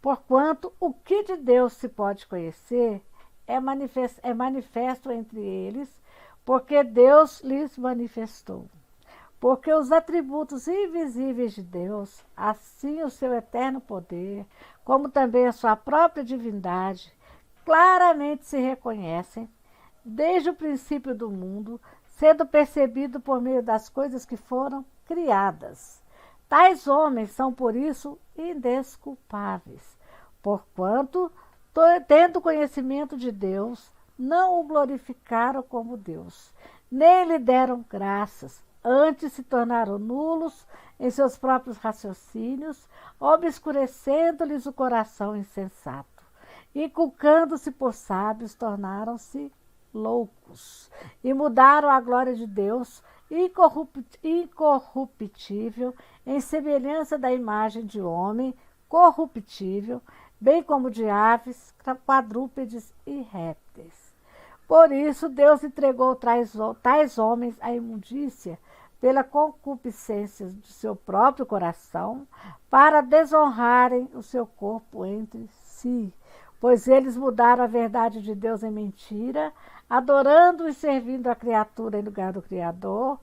porquanto o que de Deus se pode conhecer é manifesto entre eles, porque Deus lhes manifestou. Porque os atributos invisíveis de Deus, assim o seu eterno poder, como também a sua própria divindade, claramente se reconhecem desde o princípio do mundo, sendo percebido por meio das coisas que foram criadas. Tais homens são, por isso, indesculpáveis, porquanto, tendo conhecimento de Deus, não o glorificaram como Deus, nem lhe deram graças, antes se tornaram nulos em seus próprios raciocínios, obscurecendo-lhes o coração insensato. Inculcando-se por sábios, tornaram-se loucos, e mudaram a glória de Deus, incorruptível, em semelhança da imagem de homem, corruptível, bem como de aves, quadrúpedes e répteis. Por isso, Deus entregou tais homens à imundícia pela concupiscência de seu próprio coração, para desonrarem o seu corpo entre si, pois eles mudaram a verdade de Deus em mentira, adorando e servindo a criatura em lugar do Criador,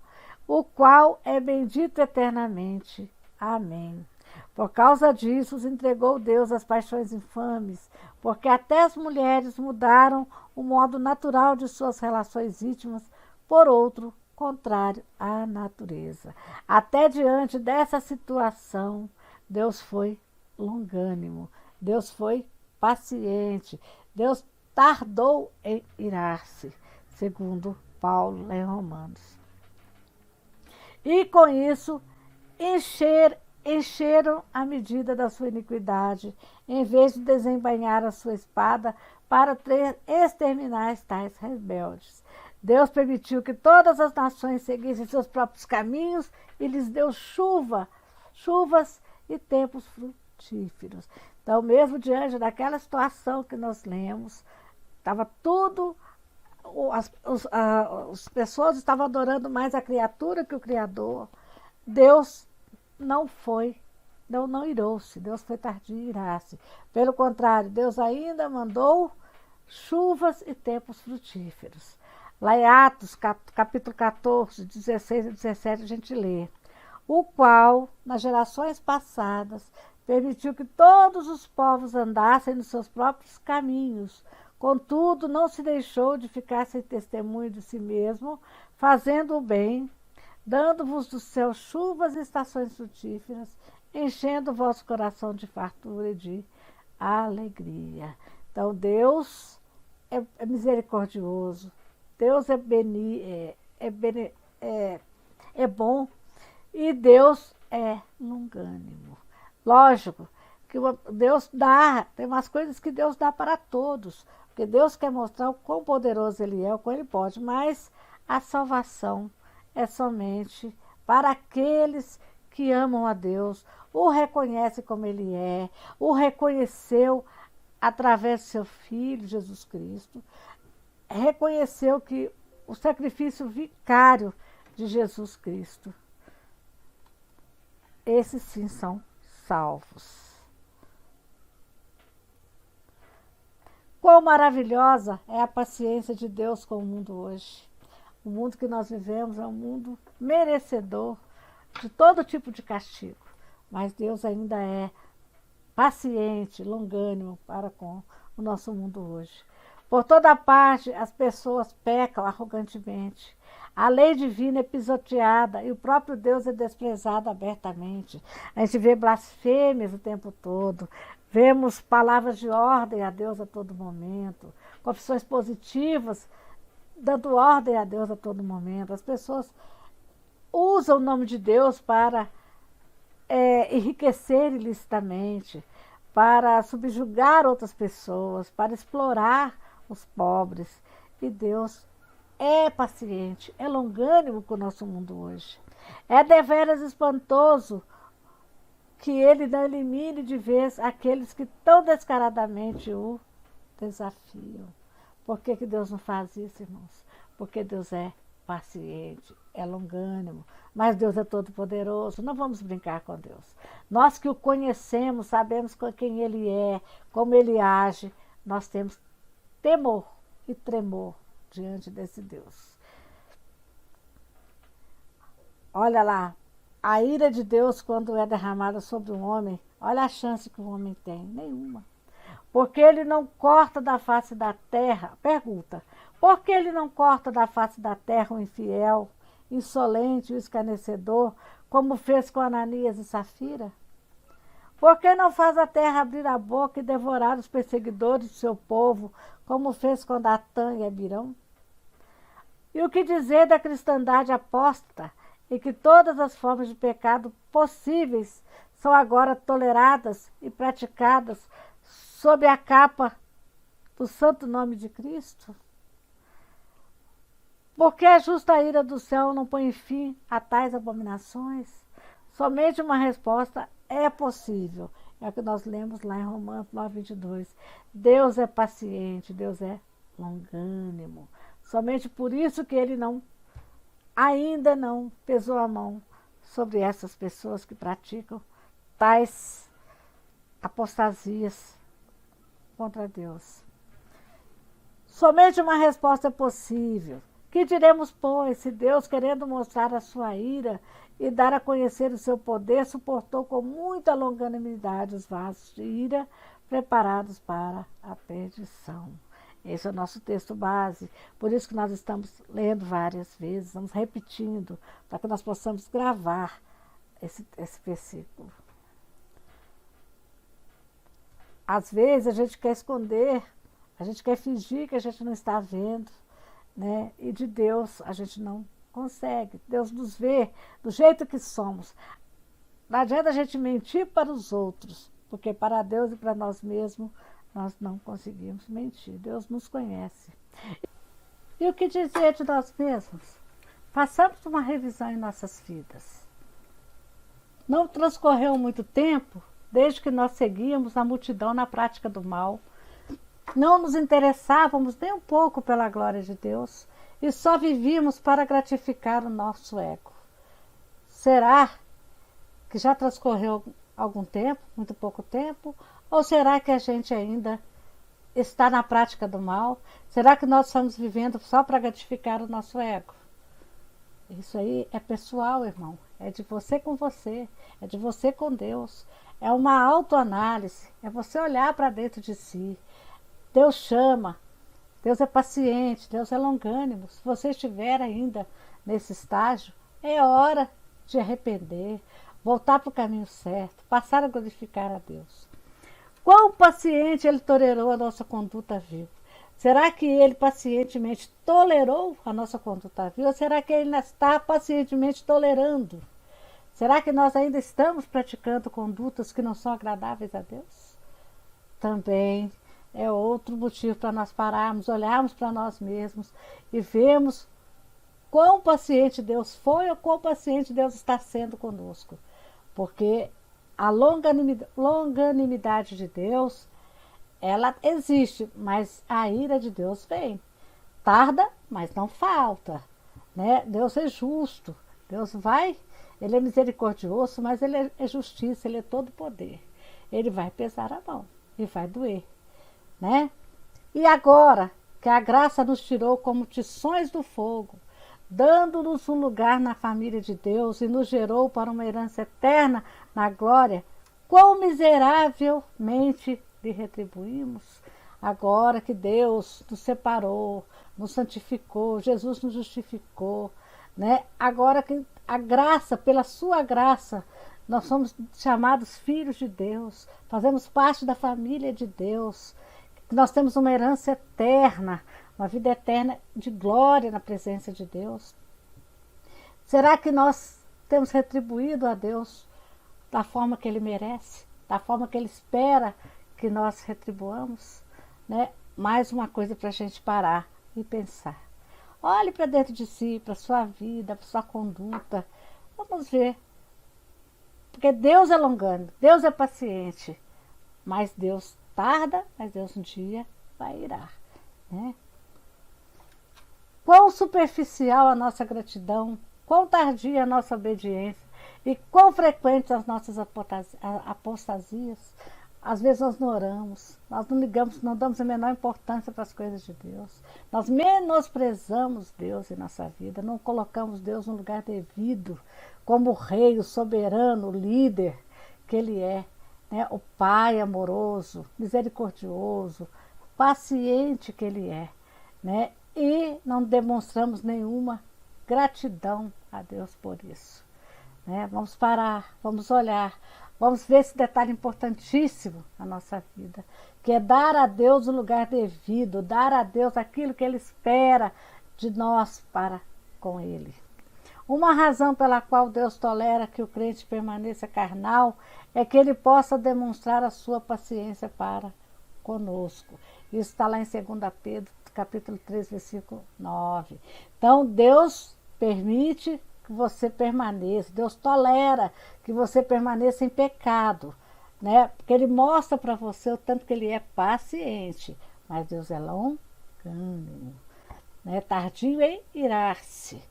o qual é bendito eternamente. Amém. Por causa disso, os entregou Deus às paixões infames, porque até as mulheres mudaram o modo natural de suas relações íntimas por outro contrário à natureza. Até diante dessa situação, Deus foi longânimo, Deus foi paciente, Deus tardou em irar-se, segundo Paulo em Romanos. E com isso, encheram a medida da sua iniquidade, em vez de desembainhar a sua espada para exterminar tais rebeldes. Deus permitiu que todas as nações seguissem seus próprios caminhos e lhes deu chuvas e tempos frutíferos. Então, mesmo diante daquela situação que nós lemos, estava tudo, as pessoas estavam adorando mais a criatura que o Criador. Deus não irou-se, Deus foi tardio em irar-se. Pelo contrário, Deus ainda mandou chuvas e tempos frutíferos. Lá em Atos, capítulo 14, 16 e 17, a gente lê: o qual, nas gerações passadas, permitiu que todos os povos andassem nos seus próprios caminhos. Contudo, não se deixou de ficar sem testemunho de si mesmo, fazendo o bem, dando-vos do céu chuvas e estações frutíferas, enchendo o vosso coração de fartura e de alegria. Então, Deus é misericordioso, Deus é bom e Deus é longânimo. Lógico que Deus dá, tem umas coisas que Deus dá para todos, porque Deus quer mostrar o quão poderoso Ele é, o quão Ele pode, mas a salvação é somente para aqueles que amam a Deus, o reconhecem como Ele é, o reconheceu através do seu Filho, Jesus Cristo, reconheceu que o sacrifício vicário de Jesus Cristo, esses sim são salvos. Quão maravilhosa é a paciência de Deus com o mundo hoje. O mundo que nós vivemos é um mundo merecedor de todo tipo de castigo, mas Deus ainda é paciente, longânimo para com o nosso mundo hoje. Por toda parte, as pessoas pecam arrogantemente. A lei divina é pisoteada e o próprio Deus é desprezado abertamente. A gente vê blasfêmias o tempo todo, vemos palavras de ordem a Deus a todo momento, confissões positivas, dando ordem a Deus a todo momento. As pessoas usam o nome de Deus para enriquecer ilicitamente, para subjugar outras pessoas, para explorar os pobres. E Deus é paciente, é longânimo com o nosso mundo hoje. É deveras espantoso que Ele não elimine de vez aqueles que tão descaradamente o desafiam. Por que Deus não faz isso, irmãos? Porque Deus é paciente, é longânimo, mas Deus é todo-poderoso. Não vamos brincar com Deus. Nós que o conhecemos, sabemos quem Ele é, como Ele age, nós temos temor e tremor diante desse Deus. Olha lá, a ira de Deus quando é derramada sobre um homem, olha a chance que o homem tem, nenhuma. Porque Ele não corta da face da terra, pergunta, por que Ele não corta da face da terra o infiel, insolente e escarnecedor, como fez com Ananias e Safira? Por que não faz a terra abrir a boca e devorar os perseguidores do seu povo, como fez com Datã e Abirão? E o que dizer da cristandade apóstata, em que todas as formas de pecado possíveis são agora toleradas e praticadas sob a capa do santo nome de Cristo? Porque a justa ira do céu não põe fim a tais abominações? Somente uma resposta é possível. É o que nós lemos lá em Romanos 9:22. Deus é paciente, Deus é longânimo. Somente por isso que ele ainda não pesou a mão sobre essas pessoas que praticam tais apostasias contra Deus. Somente uma resposta é possível. Que diremos, pois, se Deus, querendo mostrar a sua ira e dar a conhecer o seu poder, suportou com muita longanimidade os vasos de ira preparados para a perdição? Esse é o nosso texto base, por isso que nós estamos lendo várias vezes, estamos repetindo, para que nós possamos gravar esse versículo. Às vezes a gente quer esconder, a gente quer fingir que a gente não está vendo, né? E de Deus a gente não consegue. Deus nos vê do jeito que somos. Não adianta a gente mentir para os outros, porque para Deus e para nós mesmos nós não conseguimos mentir. Deus nos conhece. E o que dizer de nós mesmos? Façamos uma revisão em nossas vidas. Não transcorreu muito tempo desde que nós seguíamos a multidão na prática do mal. Não nos interessávamos nem um pouco pela glória de Deus e só vivíamos para gratificar o nosso ego. Será que já transcorreu algum tempo, muito pouco tempo? Ou será que a gente ainda está na prática do mal? Será que nós estamos vivendo só para gratificar o nosso ego? Isso aí é pessoal, irmão. É de você com você, é de você com Deus. É uma autoanálise, é você olhar para dentro de si. Deus chama, Deus é paciente, Deus é longânimo. Se você estiver ainda nesse estágio, é hora de arrepender, voltar para o caminho certo, passar a glorificar a Deus. Quão paciente ele tolerou a nossa conduta vil? Será que ele pacientemente tolerou a nossa conduta vil? Ou será que ele ainda está pacientemente tolerando? Será que nós ainda estamos praticando condutas que não são agradáveis a Deus? Também é outro motivo para nós pararmos, olharmos para nós mesmos e vermos quão paciente Deus foi ou quão paciente Deus está sendo conosco. Porque a longanimidade de Deus, ela existe, mas a ira de Deus vem. Tarda, mas não falta, né? Deus é justo, Deus vai, ele é misericordioso, mas ele é justiça, ele é todo poder. Ele vai pesar a mão e vai doer, né? E agora que a graça nos tirou como tições do fogo, dando-nos um lugar na família de Deus e nos gerou para uma herança eterna na glória, quão miseravelmente lhe retribuímos? Agora que Deus nos separou, nos santificou, Jesus nos justificou, né? Agora que a graça, pela sua graça, nós somos chamados filhos de Deus, fazemos parte da família de Deus, nós temos uma herança eterna, uma vida eterna de glória na presença de Deus. Será que nós temos retribuído a Deus da forma que Ele merece, da forma que Ele espera que nós retribuamos? Né? Mais uma coisa para a gente parar e pensar. Olhe para dentro de si, para a sua vida, para a sua conduta. Vamos ver. Porque Deus é longânimo, Deus é paciente, mas Deus tarda, mas Deus um dia vai irar, né? Quão superficial a nossa gratidão, quão tardia a nossa obediência e quão frequentes as nossas apostasias. Às vezes nós não oramos, nós não ligamos, não damos a menor importância para as coisas de Deus. Nós menosprezamos Deus em nossa vida, não colocamos Deus no lugar devido, como o rei, o soberano, o líder que Ele é, né? O Pai amoroso, misericordioso, paciente que Ele é, né? E não demonstramos nenhuma gratidão a Deus por isso, né? Vamos parar, vamos olhar, vamos ver esse detalhe importantíssimo na nossa vida, que é dar a Deus o lugar devido, dar a Deus aquilo que Ele espera de nós para com Ele. Uma razão pela qual Deus tolera que o crente permaneça carnal é que Ele possa demonstrar a sua paciência para conosco. Isso está lá em 2 Pedro, capítulo 3, versículo 9. Então, Deus permite que você permaneça, Deus tolera que você permaneça em pecado, né? Porque Ele mostra para você o tanto que Ele é paciente, mas Deus é longânimo. né? Tardio em irar-se,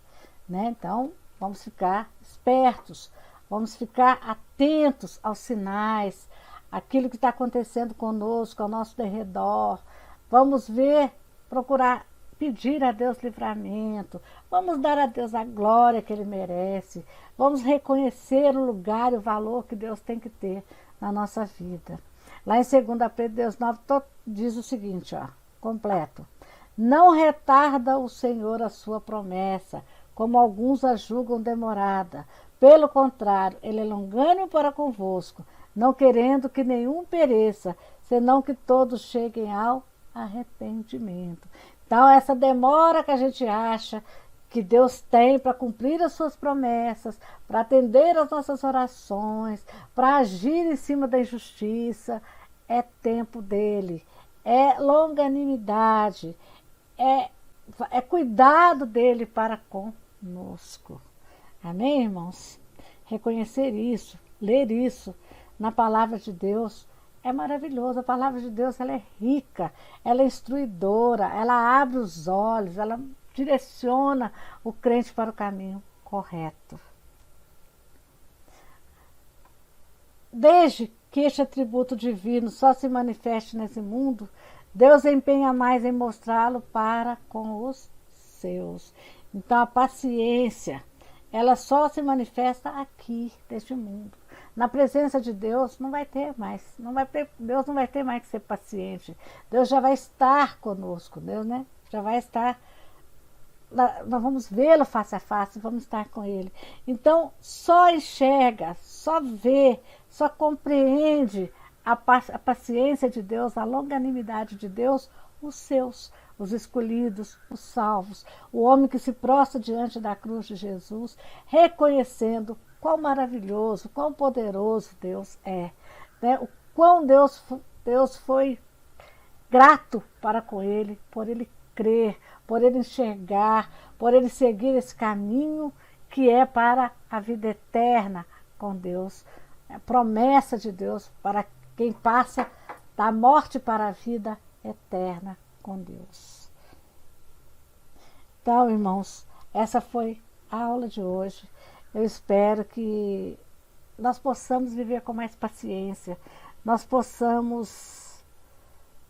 né? Então, vamos ficar espertos, vamos ficar atentos aos sinais, aquilo que está acontecendo conosco, ao nosso derredor. Vamos ver, procurar pedir a Deus livramento, vamos dar a Deus a glória que Ele merece, vamos reconhecer o lugar e o valor que Deus tem que ter na nossa vida. Lá em 2 Pedro 2,9 diz o seguinte, ó, completo: não retarda o Senhor a sua promessa, como alguns a julgam demorada. Pelo contrário, Ele é longânimo para convosco, não querendo que nenhum pereça, senão que todos cheguem ao arrependimento. Então, essa demora que a gente acha que Deus tem para cumprir as suas promessas, para atender as nossas orações, para agir em cima da injustiça, é tempo dele, é longanimidade, é cuidado dele para conosco. Amém, irmãos? Reconhecer isso, ler isso na palavra de Deus é maravilhoso. A palavra de Deus, ela é rica, ela é instruidora, ela abre os olhos, ela direciona o crente para o caminho correto. Desde que este atributo divino só se manifeste nesse mundo, Deus empenha mais em mostrá-lo para com os seus. Então a paciência, ela só se manifesta aqui, neste mundo. Na presença de Deus não vai ter mais, Deus não vai ter mais que ser paciente. Deus já vai estar conosco, Deus, né? Já vai estar, nós vamos vê-lo face a face, vamos estar com Ele. Então só enxerga, só vê, só compreende a paciência de Deus, a longanimidade de Deus, os seus, os escolhidos, os salvos, o homem que se prostra diante da cruz de Jesus, reconhecendo quão maravilhoso, quão poderoso Deus é, né? O quão Deus foi grato para com ele, por ele crer, por ele enxergar, por ele seguir esse caminho que é para a vida eterna com Deus, a promessa de Deus para quem passa da morte para a vida eterna com Deus. Então, irmãos, essa foi a aula de hoje. Eu espero que nós possamos viver com mais paciência, nós possamos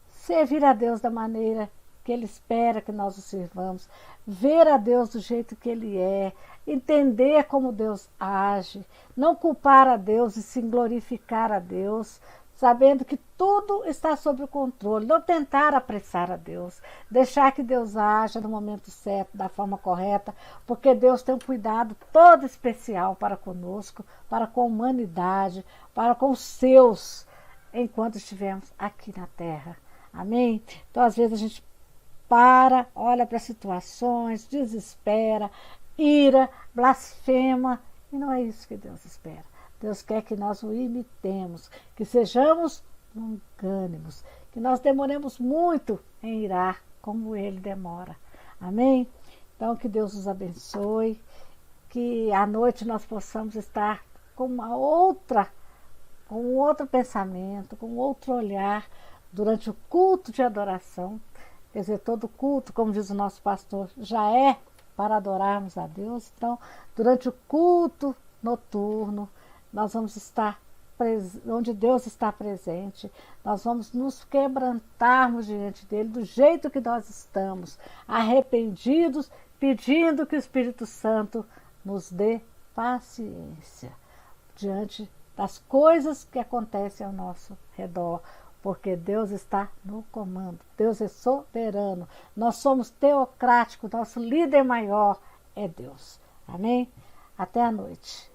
servir a Deus da maneira que Ele espera que nós o sirvamos, ver a Deus do jeito que Ele é, entender como Deus age, não culpar a Deus e sim glorificar a Deus, sabendo que tudo está sob o controle, não tentar apressar a Deus, deixar que Deus haja no momento certo, da forma correta, porque Deus tem um cuidado todo especial para conosco, para com a humanidade, para com os seus, enquanto estivermos aqui na terra. Amém? Então, às vezes a gente olha para situações, desespera, ira, blasfema, e não é isso que Deus espera. Deus quer que nós o imitemos, que sejamos longânimos, que nós demoremos muito em irar, como Ele demora. Amém? Então, que Deus nos abençoe, que à noite nós possamos estar com um outro pensamento, com outro olhar, durante o culto de adoração. Quer dizer, todo culto, como diz o nosso pastor, já é para adorarmos a Deus. Então, durante o culto noturno, nós vamos estar onde Deus está presente, nós vamos nos quebrantarmos diante dele do jeito que nós estamos, arrependidos, pedindo que o Espírito Santo nos dê paciência diante das coisas que acontecem ao nosso redor, porque Deus está no comando, Deus é soberano, nós somos teocráticos, nosso líder maior é Deus. Amém? Até a noite.